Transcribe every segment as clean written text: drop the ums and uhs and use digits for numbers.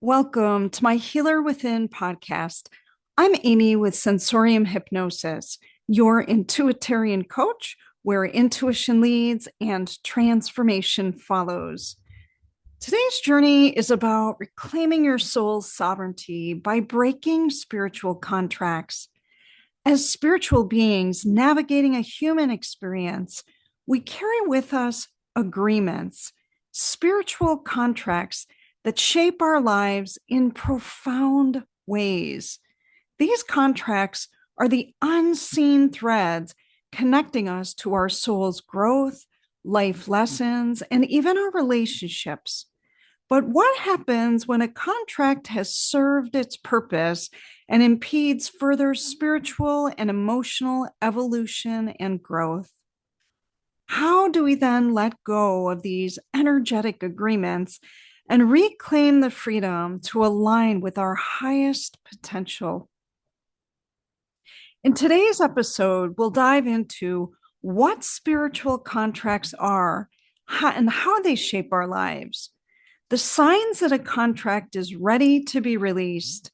Welcome to my Healer Within podcast. I'm Amy with Sensorium Hypnosis, your intuitarian coach, where intuition leads and transformation follows. Today's journey is about reclaiming your soul's sovereignty by breaking spiritual contracts. As spiritual beings navigating a human experience, we carry with us agreements, spiritual contracts that shape our lives in profound ways. These contracts are the unseen threads connecting us to our soul's growth, life lessons, and even our relationships. But what happens when a contract has served its purpose and impedes further spiritual and emotional evolution and growth? How do we then let go of these energetic agreements and reclaim the freedom to align with our highest potential? In today's episode, we'll dive into what spiritual contracts are and how they shape our lives, the signs that a contract is ready to be released,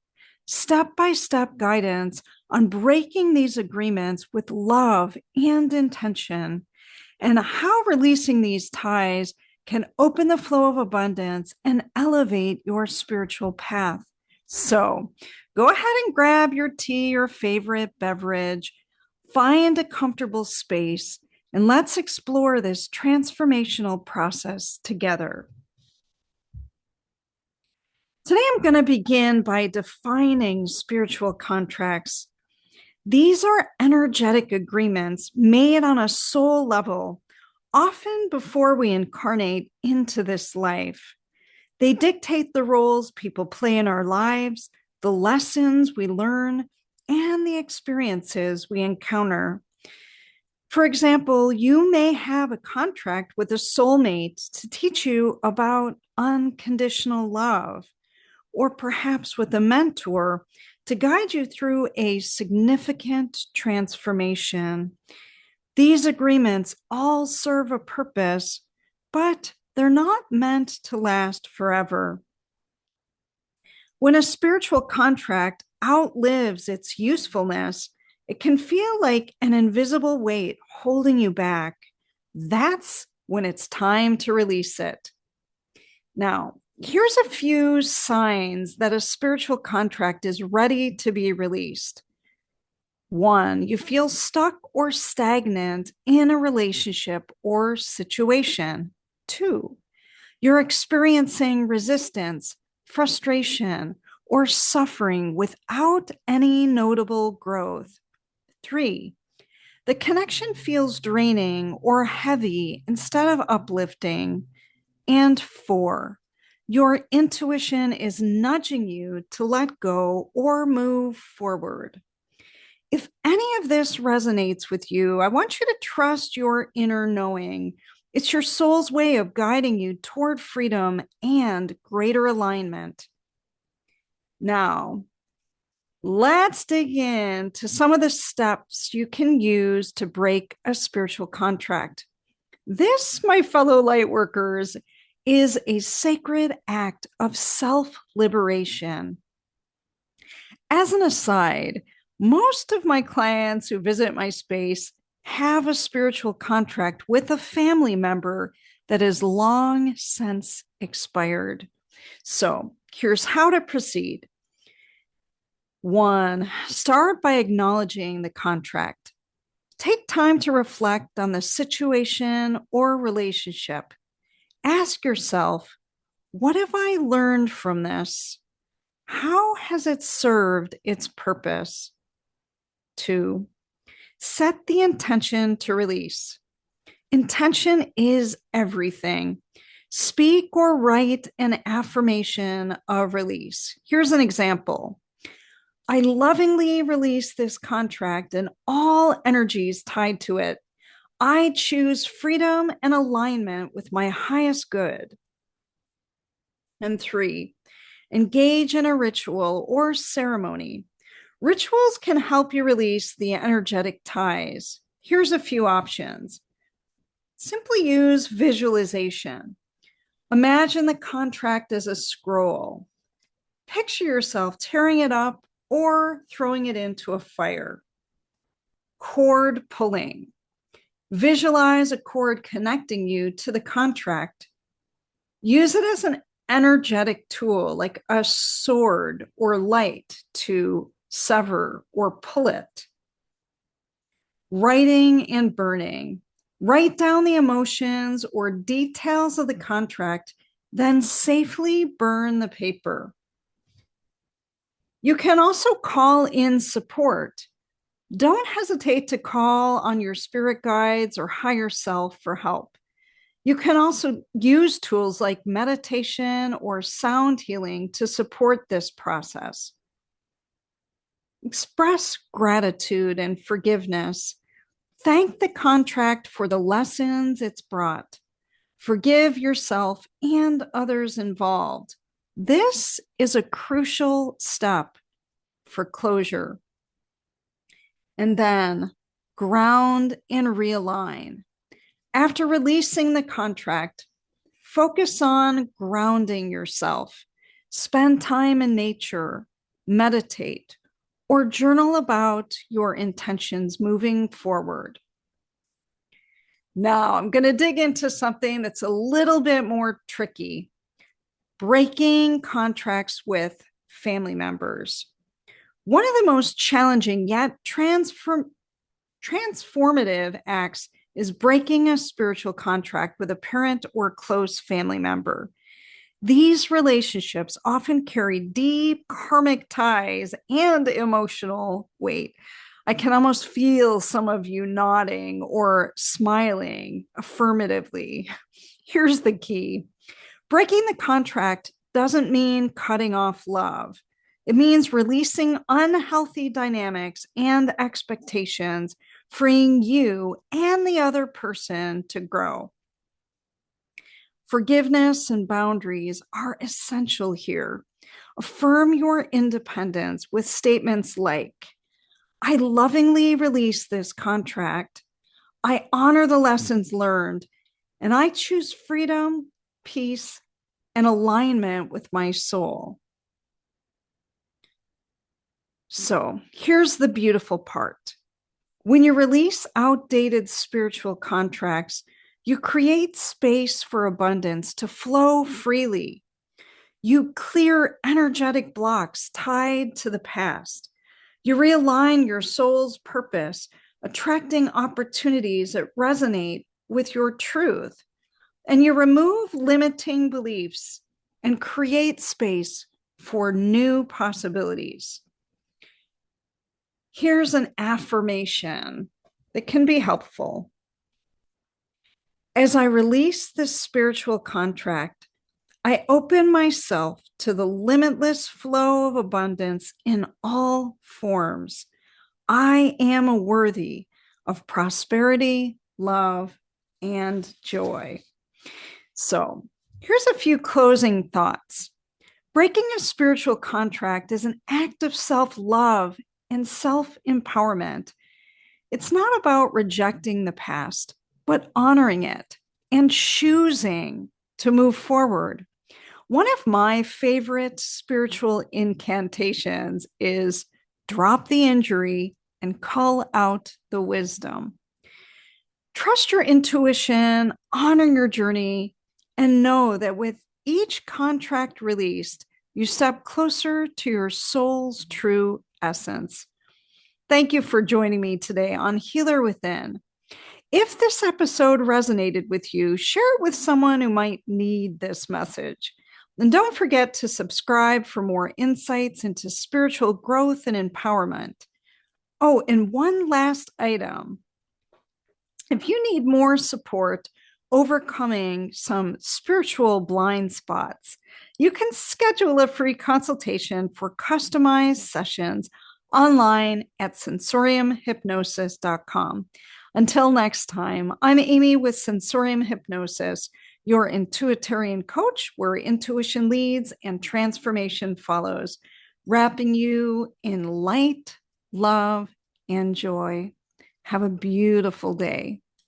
step-by-step guidance on breaking these agreements with love and intention, and how releasing these ties can open the flow of abundance and elevate your spiritual path. So go ahead and grab your tea or favorite beverage, find a comfortable space, and let's explore this transformational process together. Today, I'm going to begin by defining spiritual contracts. These are energetic agreements made on a soul level, often before we incarnate into this life. They dictate the roles people play in our lives, the lessons we learn, and the experiences we encounter. For example, you may have a contract with a soulmate to teach you about unconditional love, or perhaps with a mentor to guide you through a significant transformation. These agreements all serve a purpose, but they're not meant to last forever. When a spiritual contract outlives its usefulness, it can feel like an invisible weight holding you back. That's when it's time to release it. Now, here's a few signs that a spiritual contract is ready to be released. 1, you feel stuck or stagnant in a relationship or situation. 2, you're experiencing resistance, frustration, or suffering without any notable growth. 3, the connection feels draining or heavy instead of uplifting. And 4, your intuition is nudging you to let go or move forward. If any of this resonates with you, I want you to trust your inner knowing. It's your soul's way of guiding you toward freedom and greater alignment. Now, let's dig into some of the steps you can use to break a spiritual contract. This, my fellow light workers, is a sacred act of self-liberation. As an aside, most of my clients who visit my space have a spiritual contract with a family member that is long since expired. So here's how to proceed. 1, start by acknowledging the contract. Take time to reflect on the situation or relationship. Ask yourself, what have I learned from this? How has it served its purpose? 2, set the intention to release. Intention is everything. Speak or write an affirmation of release. Here's an example. I lovingly release this contract and all energies tied to it. I choose freedom and alignment with my highest good. And 3, engage in a ritual or ceremony. Rituals can help you release the energetic ties. Here's a few options. Simply use visualization. Imagine the contract as a scroll. Picture yourself tearing it up or throwing it into a fire. Cord pulling. Visualize a cord connecting you to the contract. Use it as an energetic tool, like a sword or light, to sever or pull it. Writing and burning. Write down the emotions or details of the contract, then safely burn the paper. You can also call in support. Don't hesitate to call on your spirit guides or higher self for help. You can also use tools like meditation or sound healing to support this process. Express gratitude and forgiveness. Thank the contract for the lessons it's brought. Forgive yourself and others involved. This is a crucial step for closure. And then ground and realign. After releasing the contract, focus on grounding yourself. Spend time in nature, meditate, or journal about your intentions moving forward. Now, I'm going to dig into something that's a little bit more tricky. Breaking contracts with family members. One of the most challenging yet transformative acts is breaking a spiritual contract with a parent or close family member. These relationships often carry deep karmic ties and emotional weight. I can almost feel some of you nodding or smiling affirmatively. Here's the key. Breaking the contract doesn't mean cutting off love. It means releasing unhealthy dynamics and expectations, freeing you and the other person to grow. Forgiveness and boundaries are essential here. Affirm your independence with statements like, I lovingly release this contract. I honor the lessons learned, and I choose freedom, peace, and alignment with my soul. So here's the beautiful part. When you release outdated spiritual contracts, you create space for abundance to flow freely. You clear energetic blocks tied to the past. You realign your soul's purpose, attracting opportunities that resonate with your truth. And you remove limiting beliefs and create space for new possibilities. Here's an affirmation that can be helpful. As I release this spiritual contract, I open myself to the limitless flow of abundance in all forms. I am worthy of prosperity, love, and joy. So, here's a few closing thoughts. Breaking a spiritual contract is an act of self-love and self-empowerment. It's not about rejecting the past, but honoring it and choosing to move forward. One of my favorite spiritual incantations is drop the injury and call out the wisdom. Trust your intuition, honor your journey, and know that with each contract released, you step closer to your soul's true essence. Thank you for joining me today on Healer Within. If this episode resonated with you, share it with someone who might need this message. And don't forget to subscribe for more insights into spiritual growth and empowerment. Oh, and one last item. If you need more support overcoming some spiritual blind spots, you can schedule a free consultation for customized sessions online at sensoriumhypnosis.com. Until next time, I'm Amy with Sensorium Hypnosis, your intuitarian coach, where intuition leads and transformation follows, wrapping you in light, love, and joy. Have a beautiful day.